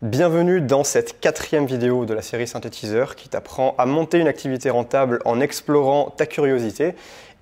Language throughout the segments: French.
Bienvenue dans cette 4e vidéo de la série Synthétiseur qui t'apprend à monter une activité rentable en explorant ta curiosité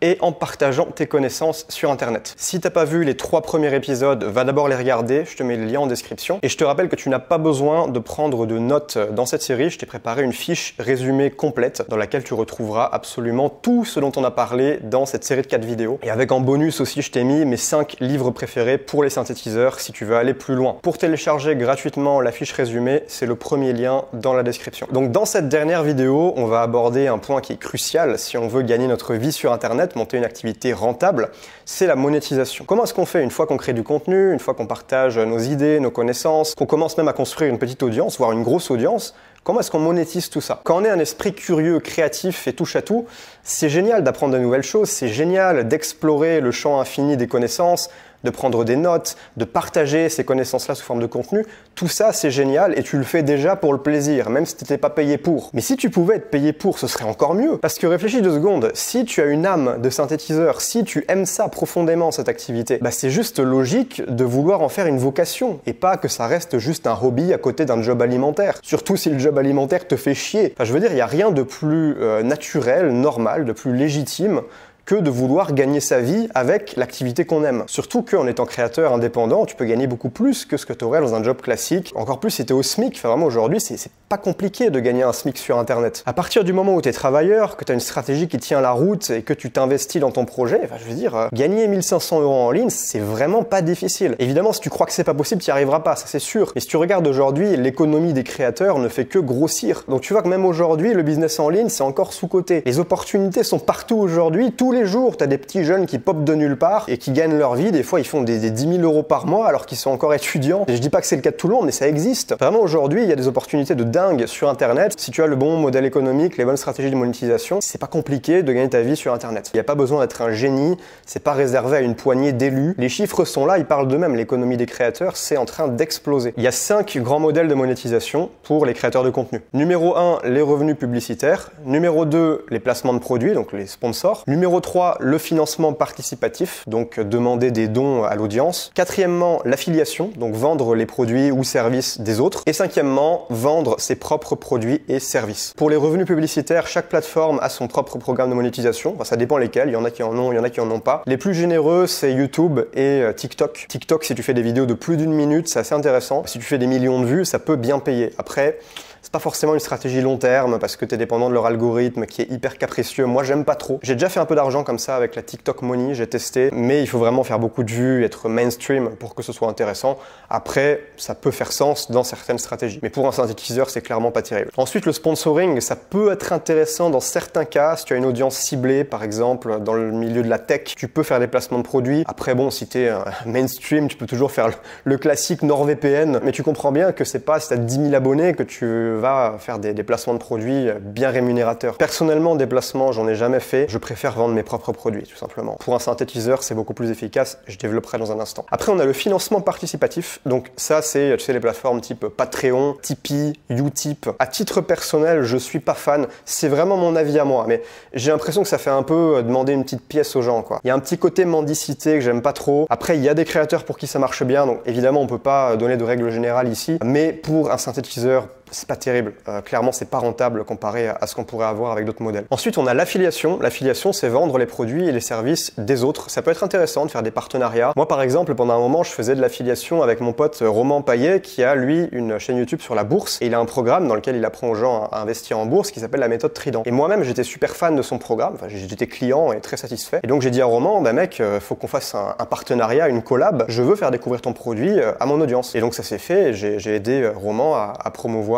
et en partageant tes connaissances sur Internet. Si t'as pas vu les 3 premiers épisodes, va d'abord les regarder, je te mets le lien en description. Et je te rappelle que tu n'as pas besoin de prendre de notes dans cette série, je t'ai préparé une fiche résumée complète dans laquelle tu retrouveras absolument tout ce dont on a parlé dans cette série de 4 vidéos. Et avec en bonus aussi, je t'ai mis mes 5 livres préférés pour les synthétiseurs si tu veux aller plus loin. Pour télécharger gratuitement la fiche résumée, c'est le premier lien dans la description. Donc dans cette dernière vidéo, on va aborder un point qui est crucial si on veut gagner notre vie sur Internet, monter une activité rentable, c'est la monétisation. Comment est-ce qu'on fait une fois qu'on crée du contenu, une fois qu'on partage nos idées, nos connaissances, qu'on commence même à construire une petite audience, voire une grosse audience? Comment est-ce qu'on monétise tout ça? Quand on est un esprit curieux, créatif et touche à tout, c'est génial d'apprendre de nouvelles choses, c'est génial d'explorer le champ infini des connaissances, de prendre des notes, de partager ces connaissances-là sous forme de contenu. Tout ça, c'est génial et tu le fais déjà pour le plaisir, même si tu n'étais pas payé pour. Mais si tu pouvais être payé pour, ce serait encore mieux. Parce que réfléchis 2 secondes, si tu as une âme de synthétiseur, si tu aimes ça profondément, cette activité, bah c'est juste logique de vouloir en faire une vocation et pas que ça reste juste un hobby à côté d'un job alimentaire. Surtout si le job alimentaire te fait chier. Enfin, je veux dire, il n'y a rien de plus naturel, normal, de plus légitime que de vouloir gagner sa vie avec l'activité qu'on aime. Surtout qu'en étant créateur indépendant, tu peux gagner beaucoup plus que ce que tu aurais dans un job classique. Encore plus si tu es au SMIC, enfin vraiment aujourd'hui, c'est pas compliqué de gagner un SMIC sur Internet. À partir du moment où tu es travailleur, que tu as une stratégie qui tient la route et que tu t'investis dans ton projet, enfin je veux dire, gagner 1500 € en ligne, c'est vraiment pas difficile. Évidemment, si tu crois que c'est pas possible, tu n'y arriveras pas, ça c'est sûr. Et si tu regardes aujourd'hui, l'économie des créateurs ne fait que grossir. Donc tu vois que même aujourd'hui, le business en ligne, c'est encore sous-coté. Les opportunités sont partout aujourd'hui, tous les jours, tu as des petits jeunes qui popent de nulle part et qui gagnent leur vie. Des fois, ils font des 10 000 € par mois alors qu'ils sont encore étudiants. Et je dis pas que c'est le cas de tout le monde, mais ça existe. Vraiment, aujourd'hui, il y a des opportunités de dingue sur Internet. Si tu as le bon modèle économique, les bonnes stratégies de monétisation, c'est pas compliqué de gagner ta vie sur Internet. Il n'y a pas besoin d'être un génie, c'est pas réservé à une poignée d'élus. Les chiffres sont là, ils parlent d'eux-mêmes. L'économie des créateurs, c'est en train d'exploser. Il y a 5 grands modèles de monétisation pour les créateurs de contenu. Numéro 1, les revenus publicitaires. Numéro 2, les placements de produits, donc les sponsors. Numéro 3, le financement participatif, donc demander des dons à l'audience. 4e, l'affiliation, donc vendre les produits ou services des autres. Et 5e, vendre ses propres produits et services. Pour les revenus publicitaires, chaque plateforme a son propre programme de monétisation. Enfin, ça dépend lesquels, il y en a qui en ont, il y en a qui en ont pas. Les plus généreux, c'est YouTube et TikTok. TikTok, si tu fais des vidéos de plus d'1 minute, c'est assez intéressant. Si tu fais des millions de vues, ça peut bien payer. Après, c'est pas forcément une stratégie long terme parce que tu es dépendant de leur algorithme qui est hyper capricieux. Moi, j'aime pas trop. J'ai déjà fait un peu d'argent comme ça avec la TikTok Money, j'ai testé, mais il faut vraiment faire beaucoup de vues, être mainstream pour que ce soit intéressant. Après, ça peut faire sens dans certaines stratégies. Mais pour un synthétiseur, c'est clairement pas terrible. Ensuite, le sponsoring, ça peut être intéressant dans certains cas. Si tu as une audience ciblée, par exemple, dans le milieu de la tech, tu peux faire des placements de produits. Après, bon, si tu es mainstream, tu peux toujours faire le classique NordVPN, mais tu comprends bien que c'est pas si tu as 10 000 abonnés que tu va faire des placements de produits bien rémunérateurs. Personnellement, des placements, j'en ai jamais fait. Je préfère vendre mes propres produits, tout simplement. Pour un synthétiseur, c'est beaucoup plus efficace. Je développerai dans un instant. Après, on a le financement participatif. Donc ça, c'est, tu sais, les plateformes type Patreon, Tipeee, Utip. À titre personnel, je suis pas fan. C'est vraiment mon avis à moi. Mais j'ai l'impression que ça fait un peu demander une petite pièce aux gens, quoi. Il y a un petit côté mendicité que j'aime pas trop. Après, il y a des créateurs pour qui ça marche bien. Donc évidemment, on peut pas donner de règles générales ici. Mais pour un synthétiseur, c'est pas terrible. Clairement, c'est pas rentable comparé à ce qu'on pourrait avoir avec d'autres modèles. Ensuite, on a l'affiliation. L'affiliation, c'est vendre les produits et les services des autres. Ça peut être intéressant de faire des partenariats. Moi, par exemple, pendant un moment, je faisais de l'affiliation avec mon pote Roman Payet, qui a, lui, une chaîne YouTube sur la bourse. Et il a un programme dans lequel il apprend aux gens à investir en bourse qui s'appelle la méthode Trident. Et moi-même, j'étais super fan de son programme. Enfin, j'étais client et très satisfait. Et donc, j'ai dit à Roman, bah mec, faut qu'on fasse un partenariat, une collab. Je veux faire découvrir ton produit à mon audience. Et donc, ça s'est fait. J'ai aidé Roman à promouvoir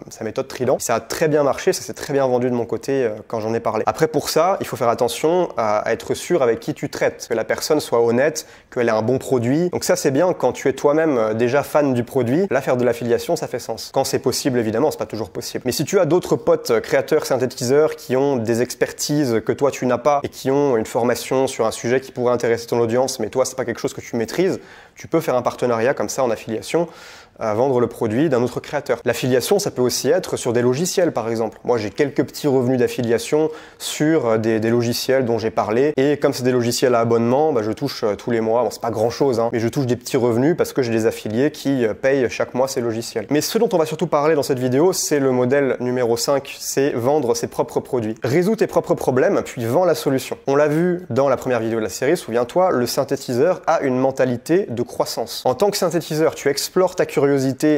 sa méthode Trident. Ça a très bien marché, ça s'est très bien vendu de mon côté quand j'en ai parlé. Après, pour ça, il faut faire attention à être sûr avec qui tu traites, que la personne soit honnête, qu'elle ait un bon produit. Donc ça, c'est bien quand tu es toi-même déjà fan du produit. Là, faire de l'affiliation, ça fait sens. Quand c'est possible, évidemment, c'est pas toujours possible. Mais si tu as d'autres potes créateurs, synthétiseurs qui ont des expertises que toi, tu n'as pas et qui ont une formation sur un sujet qui pourrait intéresser ton audience, mais toi, c'est pas quelque chose que tu maîtrises, Tu peux faire un partenariat comme ça en affiliation, à vendre le produit d'un autre créateur. L'affiliation, ça peut aussi être sur des logiciels, par exemple. Moi, j'ai quelques petits revenus d'affiliation sur des logiciels dont j'ai parlé. Et comme c'est des logiciels à abonnement, je touche tous les mois. Bon, c'est pas grand-chose, mais je touche des petits revenus parce que j'ai des affiliés qui payent chaque mois ces logiciels. Mais ce dont on va surtout parler dans cette vidéo, c'est le modèle numéro 5, c'est vendre ses propres produits. Résous tes propres problèmes, puis vends la solution. On l'a vu dans la première vidéo de la série, souviens-toi, le synthétiseur a une mentalité de croissance. En tant que synthétiseur, tu explores ta curiosité,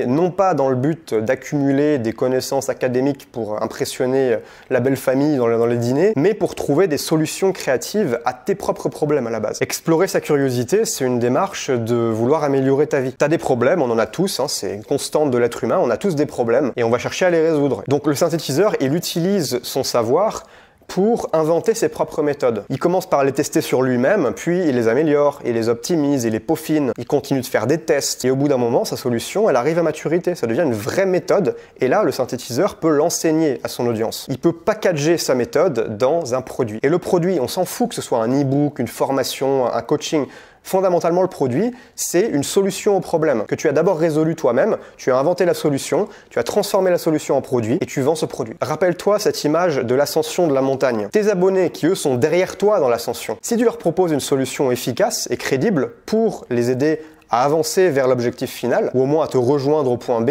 non pas dans le but d'accumuler des connaissances académiques pour impressionner la belle famille dans les dîners, mais pour trouver des solutions créatives à tes propres problèmes à la base. Explorer sa curiosité, c'est une démarche de vouloir améliorer ta vie. T'as des problèmes, on en a tous, c'est une constante de l'être humain, on a tous des problèmes et on va chercher à les résoudre. Donc le synthétiseur, il utilise son savoir pour inventer ses propres méthodes. Il commence par les tester sur lui-même, puis il les améliore, il les optimise, il les peaufine, il continue de faire des tests, et au bout d'un moment, sa solution, elle arrive à maturité, ça devient une vraie méthode, et là, le synthétiseur peut l'enseigner à son audience. Il peut packager sa méthode dans un produit. Et le produit, on s'en fout que ce soit un e-book, une formation, un coaching. Fondamentalement, le produit, c'est une solution au problème que tu as d'abord résolu toi-même, tu as inventé la solution, tu as transformé la solution en produit et tu vends ce produit. Rappelle-toi cette image de l'ascension de la montagne. Tes abonnés qui, eux, sont derrière toi dans l'ascension, si tu leur proposes une solution efficace et crédible pour les aider à avancer vers l'objectif final ou au moins à te rejoindre au point B,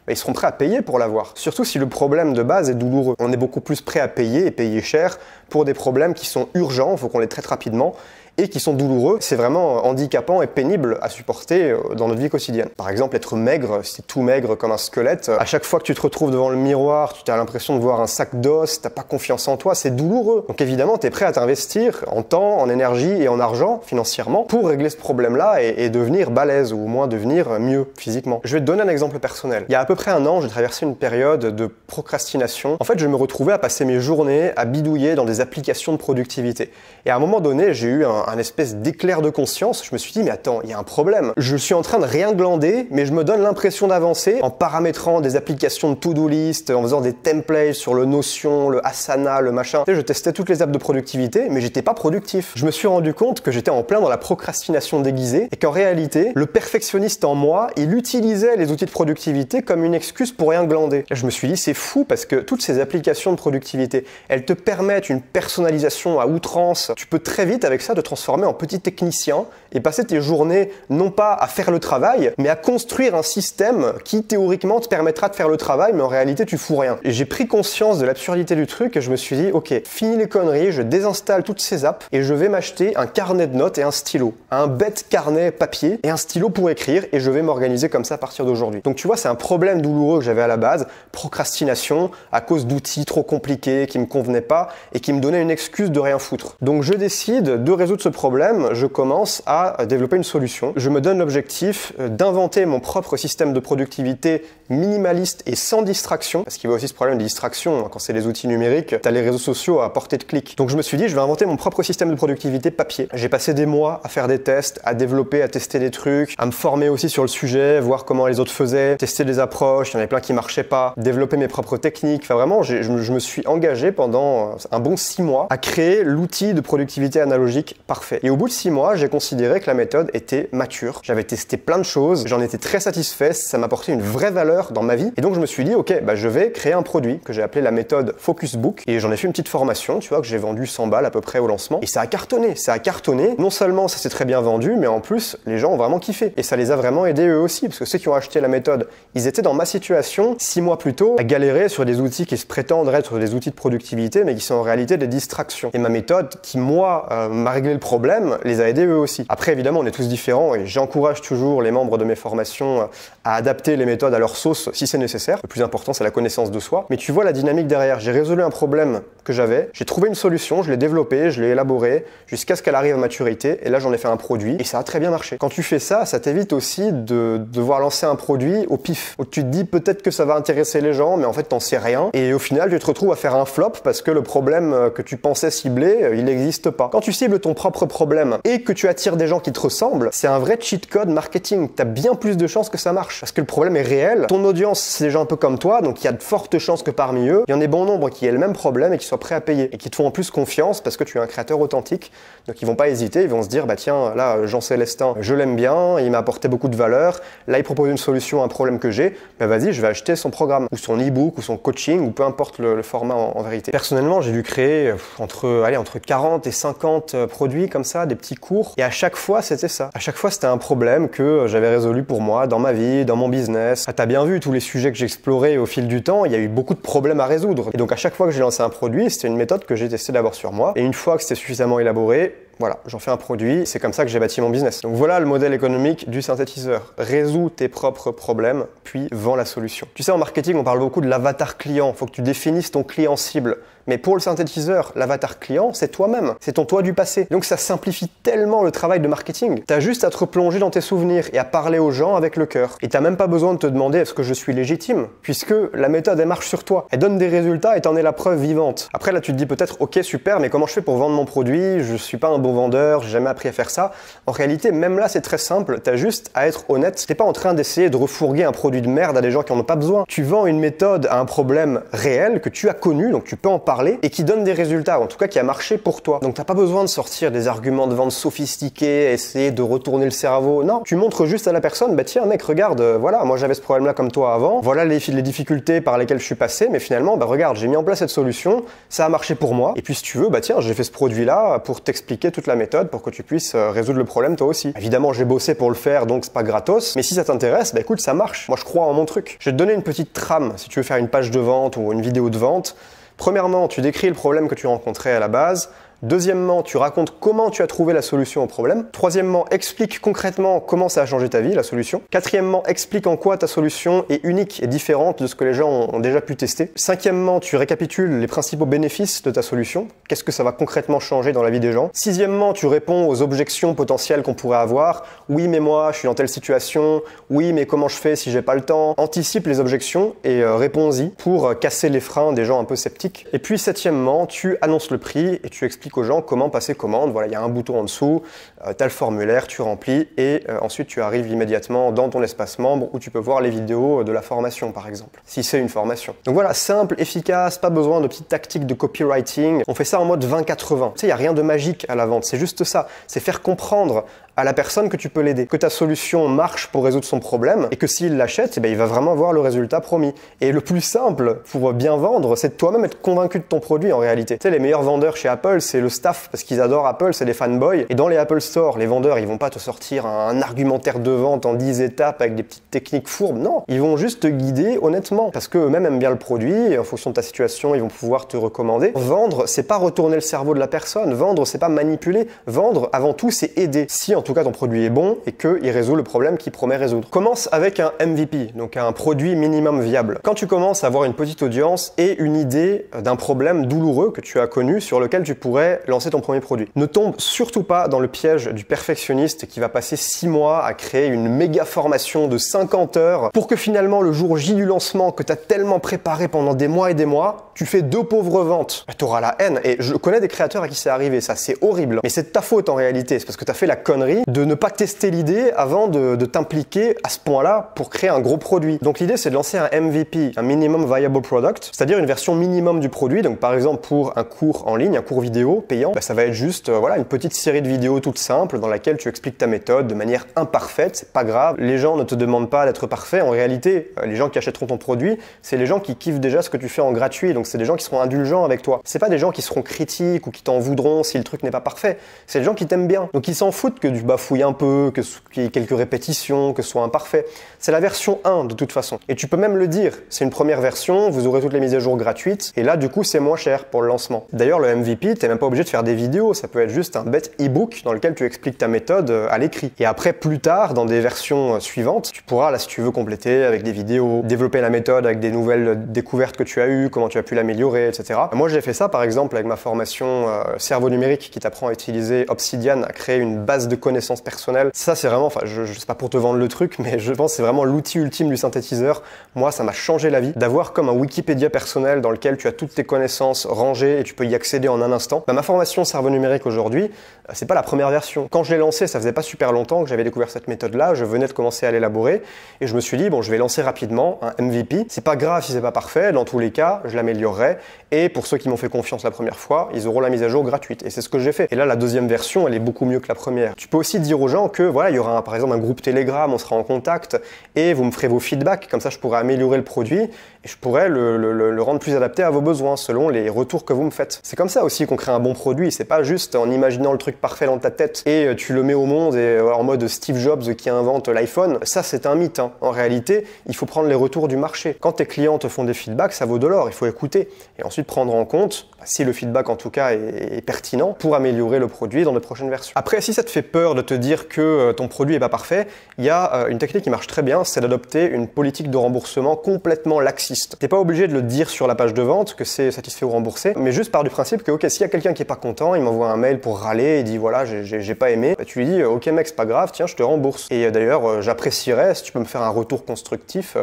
ils seront prêts à payer pour l'avoir. Surtout si le problème de base est douloureux. On est beaucoup plus prêt à payer et payer cher pour des problèmes qui sont urgents, il faut qu'on les traite rapidement, et qui sont douloureux. C'est vraiment handicapant et pénible à supporter dans notre vie quotidienne. Par exemple, être maigre, si t'es tout maigre comme un squelette, à chaque fois que tu te retrouves devant le miroir, tu as l'impression de voir un sac d'os, t'as pas confiance en toi, c'est douloureux. Donc évidemment, t'es prêt à t'investir en temps, en énergie et en argent, financièrement, pour régler ce problème-là et devenir balèze, ou au moins devenir mieux physiquement. Je vais te donner un exemple personnel. Il y a à peu près un an, j'ai traversé une période de procrastination. En fait, je me retrouvais à passer mes journées à bidouiller dans des applications de productivité. Et à un moment donné, j'ai eu un espèce d'éclair de conscience. Je me suis dit, mais attends, il y a un problème. Je suis en train de rien glander, mais je me donne l'impression d'avancer en paramétrant des applications de to-do list, en faisant des templates sur le Notion, le Asana, le machin. Tu sais, je testais toutes les apps de productivité, mais j'étais pas productif. Je me suis rendu compte que j'étais en plein dans la procrastination déguisée et qu'en réalité, le perfectionniste en moi, il utilisait les outils de productivité comme une excuse pour rien glander. Et je me suis dit, c'est fou parce que toutes ces applications de productivité, elles te permettent une personnalisation à outrance. Tu peux très vite avec ça te transformer en petit technicien et passer tes journées non pas à faire le travail, mais à construire un système qui théoriquement te permettra de faire le travail, mais en réalité tu fous rien. Et j'ai pris conscience de l'absurdité du truc et je me suis dit, ok, fini les conneries, je désinstalle toutes ces apps et je vais m'acheter un carnet de notes et un stylo. Un bête carnet papier et un stylo pour écrire et je vais m'organiser comme ça à partir d'aujourd'hui. Donc tu vois, c'est un problème douloureux que j'avais à la base, procrastination, à cause d'outils trop compliqués qui me convenaient pas et qui me donnaient une excuse de rien foutre. Donc je décide de résoudre ce problème, je commence à développer une solution. Je me donne l'objectif d'inventer mon propre système de productivité minimaliste et sans distraction, parce qu'il y a aussi ce problème de distraction, quand c'est les outils numériques, tu as les réseaux sociaux à portée de clic. Donc je me suis dit, je vais inventer mon propre système de productivité papier. J'ai passé des mois à faire des tests, à développer, à tester des trucs, à me former aussi sur le sujet, voir comment les autres faisaient, tester des approches, il y en avait plein qui marchaient pas, développer mes propres techniques. Enfin vraiment, je me suis engagé pendant un bon 6 mois à créer l'outil de productivité analogique parfait. Et au bout de 6 mois, j'ai considéré que la méthode était mature. J'avais testé plein de choses, j'en étais très satisfait, ça m'apportait une vraie valeur dans ma vie. Et donc je me suis dit, ok, je vais créer un produit que j'ai appelé la méthode Focus Book. Et j'en ai fait une petite formation, tu vois, que j'ai vendu 100 balles à peu près au lancement. Et ça a cartonné, ça a cartonné. Non seulement ça s'est très bien vendu, mais en plus, les gens ont vraiment kiffé. Et ça les a vraiment aidés eux aussi, parce que ceux qui ont acheté la méthode, ils étaient dans ma situation 6 mois plus tôt, à galérer sur des outils qui se prétendent être des outils de productivité, mais qui sont en réalité des distractions. Et ma méthode, qui moi, m'a réglé le problème, les a aidés eux aussi. Après, évidemment, on est tous différents et j'encourage toujours les membres de mes formations à adapter les méthodes à leur sauce si c'est nécessaire. Le plus important, c'est la connaissance de soi. Mais tu vois la dynamique derrière. J'ai résolu un problème que j'avais, j'ai trouvé une solution, je l'ai développée, je l'ai élaborée jusqu'à ce qu'elle arrive à maturité et là, j'en ai fait un produit et ça a très bien marché. Quand tu fais ça, ça t'évite aussi de devoir lancer un produit au pif. Où tu te dis peut-être que ça va intéresser les gens, mais en fait, t'en sais rien. Et au final, tu te retrouves à faire un flop parce que le problème que tu pensais cibler, il n'existe pas. Quand tu cibles ton propre propres problèmes et que tu attires des gens qui te ressemblent, c'est un vrai cheat code marketing. Tu as bien plus de chances que ça marche parce que le problème est réel. Ton audience, c'est des gens un peu comme toi, donc il y a de fortes chances que parmi eux, il y en ait bon nombre qui aient le même problème et qui soient prêts à payer et qui te font en plus confiance parce que tu es un créateur authentique. Donc ils vont pas hésiter, ils vont se dire bah tiens, là Jean-Célestin, je l'aime bien, il m'a apporté beaucoup de valeur, là il propose une solution à un problème que j'ai, bah vas-y, je vais acheter son programme ou son e-book ou son coaching ou peu importe le format en vérité. Personnellement, j'ai dû créer entre 40 et 50 produits comme ça, des petits cours et à chaque fois c'était ça. À chaque fois c'était un problème que j'avais résolu pour moi dans ma vie, dans mon business. Ah, t'as bien vu tous les sujets que j'ai explorés au fil du temps, il y a eu beaucoup de problèmes à résoudre. Et donc à chaque fois que j'ai lancé un produit, c'était une méthode que j'ai testé d'abord sur moi et une fois que c'était suffisamment élaboré, voilà, j'en fais un produit, c'est comme ça que j'ai bâti mon business. Donc voilà le modèle économique du synthétiseur. Résous tes propres problèmes, puis vends la solution. Tu sais, en marketing, on parle beaucoup de l'avatar client. Il faut que tu définisses ton client cible. Mais pour le synthétiseur, l'avatar client, c'est toi-même. C'est ton toi du passé. Donc ça simplifie tellement le travail de marketing. T'as juste à te replonger dans tes souvenirs et à parler aux gens avec le cœur. Et t'as même pas besoin de te demander est-ce que je suis légitime, puisque la méthode, elle marche sur toi. Elle donne des résultats et t'en es la preuve vivante. Après là, tu te dis peut-être, ok, super, mais comment je fais pour vendre mon produit? Je suis pas un bon vendeur, j'ai jamais appris à faire ça. En réalité, même là, c'est très simple. T'as juste à être honnête. T'es pas en train d'essayer de refourguer un produit de merde à des gens qui en ont pas besoin. Tu vends une méthode à un problème réel que tu as connu, donc tu peux en parler et qui donne des résultats, en tout cas qui a marché pour toi. Donc t'as pas besoin de sortir des arguments de vente sophistiqués, essayer de retourner le cerveau. Non, tu montres juste à la personne, bah tiens mec, regarde, voilà, moi j'avais ce problème-là comme toi avant, voilà les difficultés par lesquelles je suis passé, mais finalement, bah regarde, j'ai mis en place cette solution, ça a marché pour moi, et puis si tu veux, bah tiens, j'ai fait ce produit-là pour t'expliquer toute la méthode, pour que tu puisses résoudre le problème toi aussi. Évidemment, j'ai bossé pour le faire, donc c'est pas gratos, mais si ça t'intéresse, bah écoute, ça marche. Moi je crois en mon truc. Je vais te donner une petite trame, si tu veux faire une page de vente ou une vidéo de vente. Premièrement, tu décris le problème que tu rencontrais à la base. Deuxièmement, tu racontes comment tu as trouvé la solution au problème. Troisièmement, explique concrètement comment ça a changé ta vie, la solution. Quatrièmement, explique en quoi ta solution est unique et différente de ce que les gens ont déjà pu tester. Cinquièmement, tu récapitules les principaux bénéfices de ta solution. Qu'est-ce que ça va concrètement changer dans la vie des gens. Sixièmement, tu réponds aux objections potentielles qu'on pourrait avoir. Oui, mais moi, je suis dans telle situation. Oui, mais comment je fais si j'ai pas le temps? Anticipe les objections et réponds-y pour casser les freins des gens un peu sceptiques. Et puis, septièmement, tu annonces le prix et tu expliques aux gens comment passer commande. Voilà, il y a un bouton en dessous, tu as le formulaire, tu remplis et ensuite tu arrives immédiatement dans ton espace membre où tu peux voir les vidéos de la formation par exemple, si c'est une formation. Donc voilà, simple, efficace, pas besoin de petites tactiques de copywriting. On fait ça en mode 20-80. Tu sais, il n'y a rien de magique à la vente, c'est juste ça. C'est faire comprendre à la personne que tu peux l'aider, que ta solution marche pour résoudre son problème et que s'il l'achète, eh bien, il va vraiment voir le résultat promis. Et le plus simple pour bien vendre, c'est de toi-même être convaincu de ton produit en réalité. Tu sais, les meilleurs vendeurs chez Apple, c'est le staff parce qu'ils adorent Apple, c'est des fanboys. Et dans les Apple Store, les vendeurs, ils vont pas te sortir un argumentaire de vente en 10 étapes avec des petites techniques fourbes. Non, ils vont juste te guider honnêtement parce qu'eux-mêmes aiment bien le produit et en fonction de ta situation, ils vont pouvoir te recommander. Vendre, c'est pas retourner le cerveau de la personne. Vendre, c'est pas manipuler. Vendre, avant tout, c'est aider. Si en tout cas ton produit est bon et qu'il résout le problème qu'il promet résoudre. Commence avec un MVP, donc un produit minimum viable. Quand tu commences à avoir une petite audience et une idée d'un problème douloureux que tu as connu sur lequel tu pourrais lancer ton premier produit. Ne tombe surtout pas dans le piège du perfectionniste qui va passer 6 mois à créer une méga formation de 50 heures pour que finalement le jour J du lancement que tu as tellement préparé pendant des mois et des mois, tu fais 2 pauvres ventes. Tu auras la haine et je connais des créateurs à qui c'est arrivé, ça c'est horrible. Mais c'est de ta faute en réalité, c'est parce que tu as fait la connerie de ne pas tester l'idée avant de t'impliquer à ce point-là pour créer un gros produit. Donc l'idée c'est de lancer un MVP, un Minimum Viable Product, c'est-à-dire une version minimum du produit. Donc par exemple pour un cours en ligne, un cours vidéo payant, ça va être juste voilà, une petite série de vidéos toute simple dans laquelle tu expliques ta méthode de manière imparfaite, c'est pas grave. Les gens ne te demandent pas d'être parfait. En réalité, les gens qui achèteront ton produit, c'est les gens qui kiffent déjà ce que tu fais en gratuit. Donc c'est des gens qui seront indulgents avec toi. C'est pas des gens qui seront critiques ou qui t'en voudront si le truc n'est pas parfait. C'est des gens qui t'aiment bien. Donc ils s'en foutent que tu bafouilles un peu, qu'il y ait quelques répétitions, que ce soit imparfait. C'est la version 1 de toute façon. Et tu peux même le dire, c'est une première version, vous aurez toutes les mises à jour gratuites, et là du coup c'est moins cher pour le lancement. D'ailleurs le MVP, t'es même pas obligé de faire des vidéos, ça peut être juste un bête e-book dans lequel tu expliques ta méthode à l'écrit. Et après plus tard, dans des versions suivantes, tu pourras là si tu veux compléter avec des vidéos, développer la méthode avec des nouvelles découvertes que tu as eues, comment tu as pu l'améliorer, etc. Moi j'ai fait ça par exemple avec ma formation cerveau numérique qui t'apprend à utiliser Obsidian, à créer une base de connaissances personnelles. Ça, c'est vraiment, enfin, je sais pas pour te vendre le truc, mais je pense que c'est vraiment l'outil ultime du synthétiseur. Moi, ça m'a changé la vie d'avoir comme un Wikipédia personnel dans lequel tu as toutes tes connaissances rangées et tu peux y accéder en un instant. Ma formation cerveau numérique aujourd'hui, c'est pas la première version. Quand je l'ai lancée, ça faisait pas super longtemps que j'avais découvert cette méthode-là. Je venais de commencer à l'élaborer et je me suis dit, bon, je vais lancer rapidement un MVP. C'est pas grave si c'est pas parfait. Dans tous les cas, je l'améliorerai. Et pour ceux qui m'ont fait confiance la première fois, ils auront la mise à jour gratuite. Et c'est ce que j'ai fait. Et là, la deuxième version, elle est beaucoup mieux que la première. Tu peux aussi dire aux gens que voilà, il y aura par exemple un groupe Telegram, on sera en contact et vous me ferez vos feedbacks. Comme ça, je pourrai améliorer le produit et je pourrais le rendre plus adapté à vos besoins selon les retours que vous me faites. C'est comme ça aussi qu'on crée un bon produit. C'est pas juste en imaginant le truc parfait dans ta tête et tu le mets au monde et en mode Steve Jobs qui invente l'iPhone. Ça, c'est un mythe, hein. En réalité, il faut prendre les retours du marché. Quand tes clients te font des feedbacks, ça vaut de l'or. Il faut écouter et ensuite prendre en compte si le feedback en tout cas est pertinent pour améliorer le produit dans de prochaines versions. Après, si ça te fait peur de te dire que ton produit est pas parfait, il y a une technique qui marche très bien, c'est d'adopter une politique de remboursement complètement laxiste. T'es pas obligé de le dire sur la page de vente que c'est satisfait ou remboursé, mais juste par du principe que ok, s'il y a quelqu'un qui est pas content, il m'envoie un mail pour râler, il dit voilà j'ai pas aimé, bah, tu lui dis ok mec c'est pas grave, tiens je te rembourse. Et d'ailleurs j'apprécierais si tu peux me faire un retour constructif.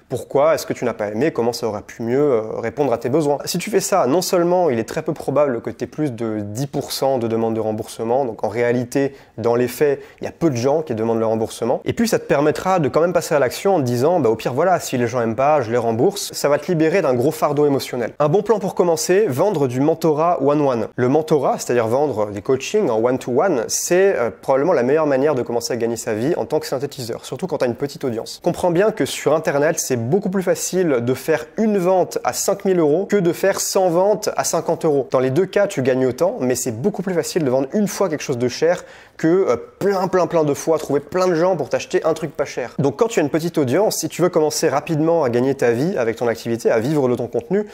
Pourquoi est-ce que tu n'as pas aimé? Comment ça aurait pu mieux répondre à tes besoins? Si tu fais ça, non seulement il est très peu probable que tu aies plus de 10% de demandes de remboursement, donc en réalité, dans les faits, il y a peu de gens qui demandent le remboursement. Et puis ça te permettra de quand même passer à l'action en te disant, bah, au pire voilà, si les gens aiment pas, je les rembourse. Ça va te libérer d'un gros fardeau émotionnel. Un bon plan pour commencer, vendre du mentorat one-one. Le mentorat, c'est-à-dire vendre des coachings en one-to-one, c'est probablement la meilleure manière de commencer à gagner sa vie en tant que synthétiseur, surtout quand tu as une petite audience. Comprends bien que sur Internet, c'est beaucoup plus facile de faire une vente à 5000 € que de faire 100 ventes à 50 €. Dans les deux cas, tu gagnes autant, mais c'est beaucoup plus facile de vendre une fois quelque chose de cher que plein de fois trouver plein de gens pour t'acheter un truc pas cher. Donc quand tu as une petite audience, si tu veux commencer rapidement à gagner ta vie avec ton activité, à vivre de ton contenu,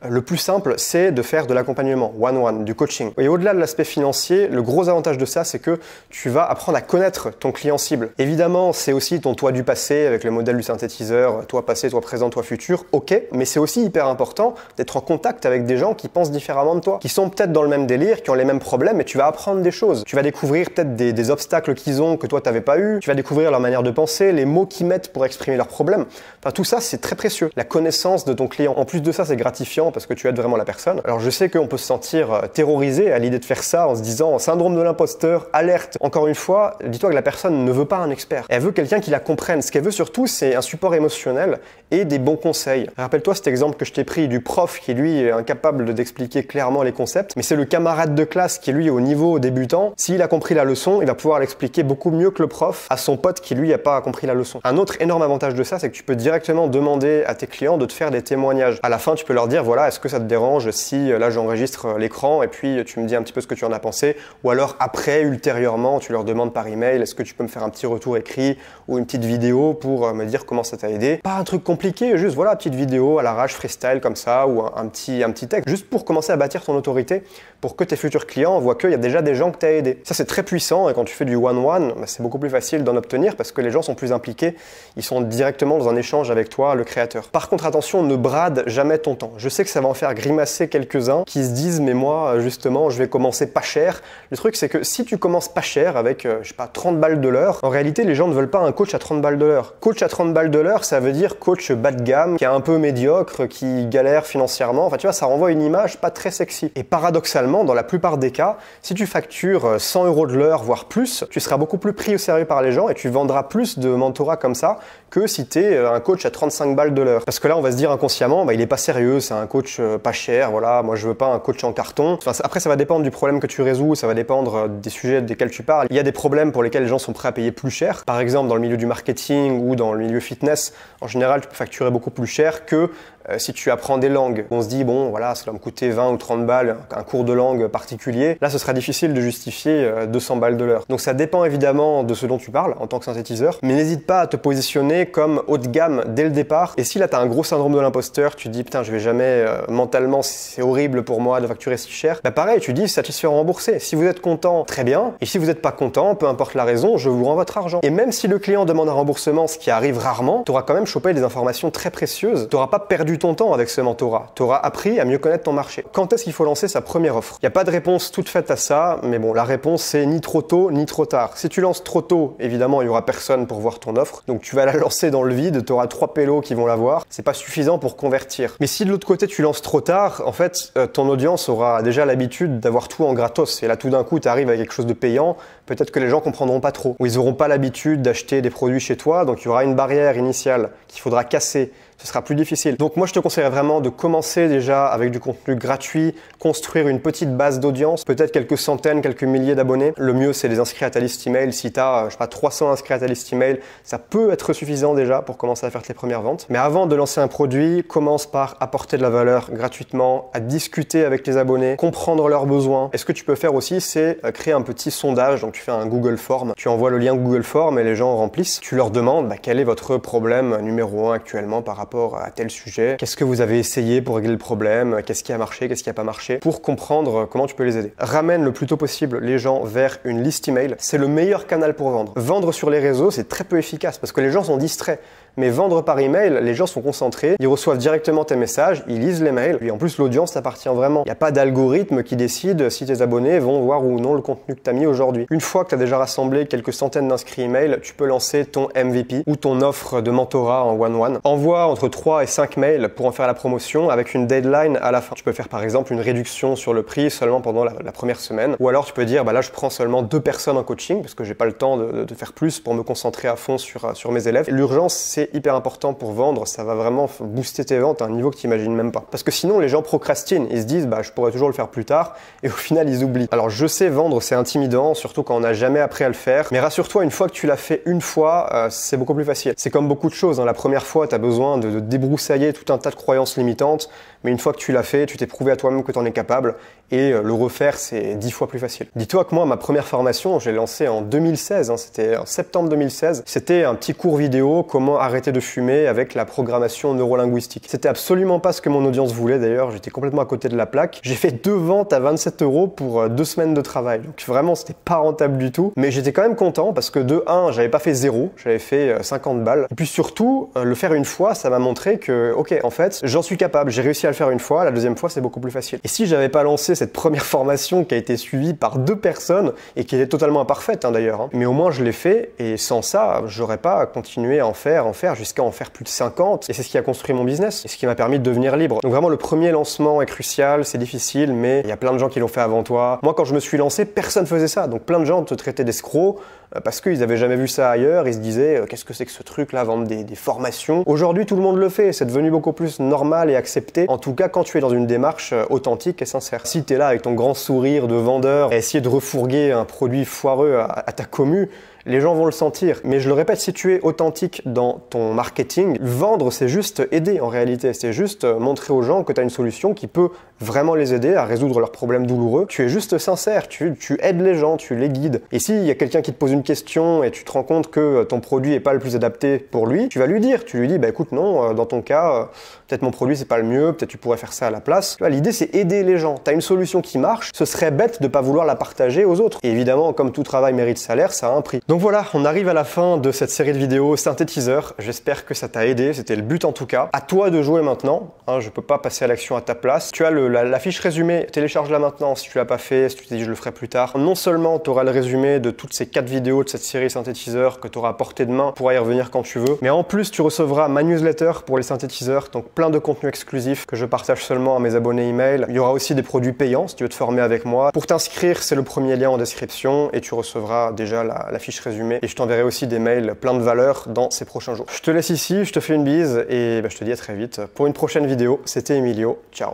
le plus simple, c'est de faire de l'accompagnement, one-one, du coaching. Et au-delà de l'aspect financier, le gros avantage de ça, c'est que tu vas apprendre à connaître ton client cible. Évidemment, c'est aussi ton toi du passé avec le modèle du synthétiseur, toi passé, toi présent, toi futur, ok, mais c'est aussi hyper important d'être en contact avec des gens qui pensent différemment de toi, qui sont peut-être dans le même délire, qui ont les mêmes problèmes, et tu vas apprendre des choses. Tu vas découvrir peut-être des obstacles qu'ils ont que toi t'avais pas eu, tu vas découvrir leur manière de penser, les mots qu'ils mettent pour exprimer leurs problèmes. Enfin, tout ça, c'est très précieux. La connaissance de ton client. En plus de ça, c'est gratifiant parce que tu aides vraiment la personne. Alors, je sais qu'on peut se sentir terrorisé à l'idée de faire ça en se disant syndrome de l'imposteur, alerte. Encore une fois, dis-toi que la personne ne veut pas un expert. Elle veut quelqu'un qui la comprenne. Ce qu'elle veut surtout, c'est un support émotionnel et des bons conseils. Rappelle-toi cet exemple que je t'ai pris du prof qui, lui, est incapable d'expliquer clairement les concepts, mais c'est le camarade de classe qui, lui, est au niveau débutant. S'il a compris la leçon, il va pouvoir l'expliquer beaucoup mieux que le prof à son pote qui, lui, n'a pas compris la leçon. Un autre énorme avantage de ça, c'est que tu peux directement demander à tes clients de te faire des témoignages. À la fin, tu peux leur dire, voilà, est-ce que ça te dérange si là, j'enregistre l'écran et puis tu me dis un petit peu ce que tu en as pensé, ou alors après, ultérieurement, tu leur demandes par email, est-ce que tu peux me faire un petit retour écrit ou une petite vidéo pour me dire comment ça t'a aidé. Pas un truc compliqué, juste voilà, petite vidéo à l'arrache freestyle comme ça, ou un petit texte, juste pour commencer à bâtir ton autorité, pour que tes futurs clients voient qu'il y a déjà des gens que tu as aidés. Ça, c'est très puissant et quand tu fais du one-one, bah, c'est beaucoup plus facile d'en obtenir parce que les gens sont plus impliqués, ils sont directement dans un échange avec toi, le créateur. Par contre, attention, ne brade jamais ton temps. Je sais que ça va en faire grimacer quelques-uns qui se disent, mais moi, justement, je vais commencer pas cher. Le truc, c'est que si tu commences pas cher avec, je sais pas, 30 balles de l'heure, en réalité, les gens ne veulent pas un coach à 30 balles de l'heure. Coach à 30 balles de l'heure, ça veut dire coach bas de gamme, qui est un peu médiocre, qui galère financièrement. Enfin, tu vois, ça renvoie une image pas très sexy. Et paradoxalement, dans la plupart des cas, si tu factures 100 € de l'heure, voire plus, tu seras beaucoup plus pris au sérieux par les gens et tu vendras plus de mentorat comme ça que si tu es un coach à 35 balles de l'heure. Parce que là, on va se dire inconsciemment, bah, il est pas sérieux, c'est un coach pas cher, voilà, moi je veux pas un coach en carton. Enfin, après, ça va dépendre du problème que tu résous, ça va dépendre des sujets desquels tu parles. Il y a des problèmes pour lesquels les gens sont prêts à payer plus cher. Par exemple, dans le milieu du marketing ou dans le milieu fitness, en général, tu peux facturer beaucoup plus cher que si tu apprends des langues. On se dit, bon, voilà, ça va me coûter 20 ou 30 balles, un cours de langue particulier. Là, ce sera difficile de justifier 200 balles de l'heure. Donc, ça dépend évidemment de ce dont tu parles en tant que synthétiseur. Mais n'hésite pas à te positionner comme haut de gamme dès le départ. Et si là, tu as un gros syndrome de l'imposteur, tu te dis, putain, je vais jamais, mentalement, c'est horrible pour moi de facturer si cher. Bah, pareil, tu dis, satisfait remboursé. Si vous êtes content, très bien. Et si vous n'êtes pas content, peu importe la raison, je vous rends votre argent. Et même si le client demande un remboursement, ce qui arrive rarement, tu auras quand même chopé des informations très précieuses. Tu n'auras pas perdu perdu ton temps avec ce mentorat. Tu auras appris à mieux connaître ton marché. Quand est-ce qu'il faut lancer sa première offre? Il n'y a pas de réponse toute faite à ça, mais bon, la réponse c'est ni trop tôt ni trop tard. Si tu lances trop tôt, évidemment, il y aura personne pour voir ton offre. Donc tu vas la lancer dans le vide, tu auras 3 pélos qui vont la voir. C'est pas suffisant pour convertir. Mais si de l'autre côté tu lances trop tard, en fait, ton audience aura déjà l'habitude d'avoir tout en gratos. Et là, tout d'un coup, tu arrives avec quelque chose de payant. Peut-être que les gens comprendront pas trop. Ou ils n'auront pas l'habitude d'acheter des produits chez toi. Donc il y aura une barrière initiale qu'il faudra casser. Ce sera plus difficile. Donc moi, je te conseillerais vraiment de commencer déjà avec du contenu gratuit, construire une petite base d'audience, peut-être quelques centaines, quelques milliers d'abonnés. Le mieux, c'est les inscrire à ta liste email. Si tu as, je sais pas, 300 inscrits à ta liste email, ça peut être suffisant déjà pour commencer à faire tes premières ventes. Mais avant de lancer un produit, commence par apporter de la valeur gratuitement, à discuter avec tes abonnés, comprendre leurs besoins. Et ce que tu peux faire aussi, c'est créer un petit sondage. Donc tu fais un Google Form, tu envoies le lien Google Form et les gens remplissent. Tu leur demandes quel est votre problème numéro 1 actuellement par rapport à tel sujet. Qu'est-ce que vous avez essayé pour régler le problème? Qu'est-ce qui a marché? Qu'est-ce qui n'a pas marché? Pour comprendre comment tu peux les aider. Ramène le plus tôt possible les gens vers une liste email. C'est le meilleur canal pour vendre. Vendre sur les réseaux, c'est très peu efficace parce que les gens sont distraits. Mais vendre par email, les gens sont concentrés, ils reçoivent directement tes messages, ils lisent les mails, et en plus l'audience t'appartient vraiment. Il n'y a pas d'algorithme qui décide si tes abonnés vont voir ou non le contenu que tu as mis aujourd'hui. Une fois que tu as déjà rassemblé quelques centaines d'inscrits email, tu peux lancer ton MVP ou ton offre de mentorat en one-one. Envoie entre 3 et 5 mails pour en faire la promotion avec une deadline à la fin. Tu peux faire par exemple une réduction sur le prix seulement pendant la première semaine, ou alors tu peux dire là je prends seulement 2 personnes en coaching parce que j'ai pas le temps de faire plus pour me concentrer à fond sur mes élèves. L'urgence, c'est hyper important pour vendre, ça va vraiment booster tes ventes à un niveau que tu n'imagines même pas. Parce que sinon les gens procrastinent, ils se disent je pourrais toujours le faire plus tard et au final ils oublient. Alors je sais, vendre c'est intimidant, surtout quand on n'a jamais appris à le faire, mais rassure-toi, une fois que tu l'as fait une fois, c'est beaucoup plus facile. C'est comme beaucoup de choses, la première fois tu as besoin de débroussailler tout un tas de croyances limitantes, mais une fois que tu l'as fait, tu t'es prouvé à toi-même que tu en es capable et le refaire c'est 10 fois plus facile. Dis-toi que moi, ma première formation, je l'ai lancée en 2016, c'était en septembre 2016, c'était un petit cours vidéo, comment arrêter de fumer avec la programmation neurolinguistique. C'était absolument pas ce que mon audience voulait d'ailleurs, j'étais complètement à côté de la plaque. J'ai fait 2 ventes à 27 € pour 2 semaines de travail, donc vraiment c'était pas rentable du tout, mais j'étais quand même content parce que de 1, j'avais pas fait 0, j'avais fait 50 balles, et puis surtout, le faire une fois, ça m'a montré que, ok, en fait, j'en suis capable, j'ai réussi à le faire une fois, la deuxième fois c'est beaucoup plus facile. Et si j'avais pas lancé cette première formation qui a été suivie par 2 personnes et qui était totalement imparfaite d'ailleurs, mais au moins je l'ai fait et sans ça, j'aurais pas continué à en faire jusqu'à en faire plus de 50 et c'est ce qui a construit mon business et ce qui m'a permis de devenir libre. Donc vraiment le premier lancement est crucial, c'est difficile, mais il y a plein de gens qui l'ont fait avant toi. Moi quand je me suis lancé, personne faisait ça, donc plein de gens te traitaient d'escroc parce qu'ils avaient jamais vu ça ailleurs, ils se disaient qu'est-ce que c'est que ce truc là, vendre des formations. Aujourd'hui tout le monde le fait, c'est devenu beaucoup plus normal et accepté, en tout cas quand tu es dans une démarche authentique et sincère. Si tu es là avec ton grand sourire de vendeur et essayer de refourguer un produit foireux à ta commu, les gens vont le sentir. Mais je le répète, si tu es authentique dans ton marketing, vendre, c'est juste aider en réalité. C'est juste montrer aux gens que tu as une solution qui peut vraiment les aider à résoudre leurs problèmes douloureux. Tu es juste sincère, tu aides les gens, tu les guides. Et s'il y a quelqu'un qui te pose une question et tu te rends compte que ton produit n'est pas le plus adapté pour lui, tu vas lui dire. Tu lui dis, écoute, non, dans ton cas, peut-être mon produit c'est pas le mieux, peut-être tu pourrais faire ça à la place. L'idée c'est aider les gens. Tu as une solution qui marche, ce serait bête de pas vouloir la partager aux autres. Et évidemment, comme tout travail mérite salaire, ça a un prix. Donc voilà, on arrive à la fin de cette série de vidéos synthétiseurs. J'espère que ça t'a aidé, c'était le but en tout cas. À toi de jouer maintenant, je peux pas passer à l'action à ta place. Tu as la fiche résumée, télécharge-la maintenant si tu l'as pas fait, si tu t'es dit je le ferai plus tard. Non seulement tu auras le résumé de toutes ces 4 vidéos de cette série synthétiseurs que tu auras à portée de main pour y revenir quand tu veux, mais en plus tu recevras ma newsletter pour les synthétiseurs, donc plein de contenu exclusif que je partage seulement à mes abonnés email. Il y aura aussi des produits payants si tu veux te former avec moi. Pour t'inscrire, c'est le premier lien en description et tu recevras déjà la fiche résumée. Et je t'enverrai aussi des mails plein de valeur dans ces prochains jours. Je te laisse ici, je te fais une bise et je te dis à très vite pour une prochaine vidéo. C'était Emilio, ciao.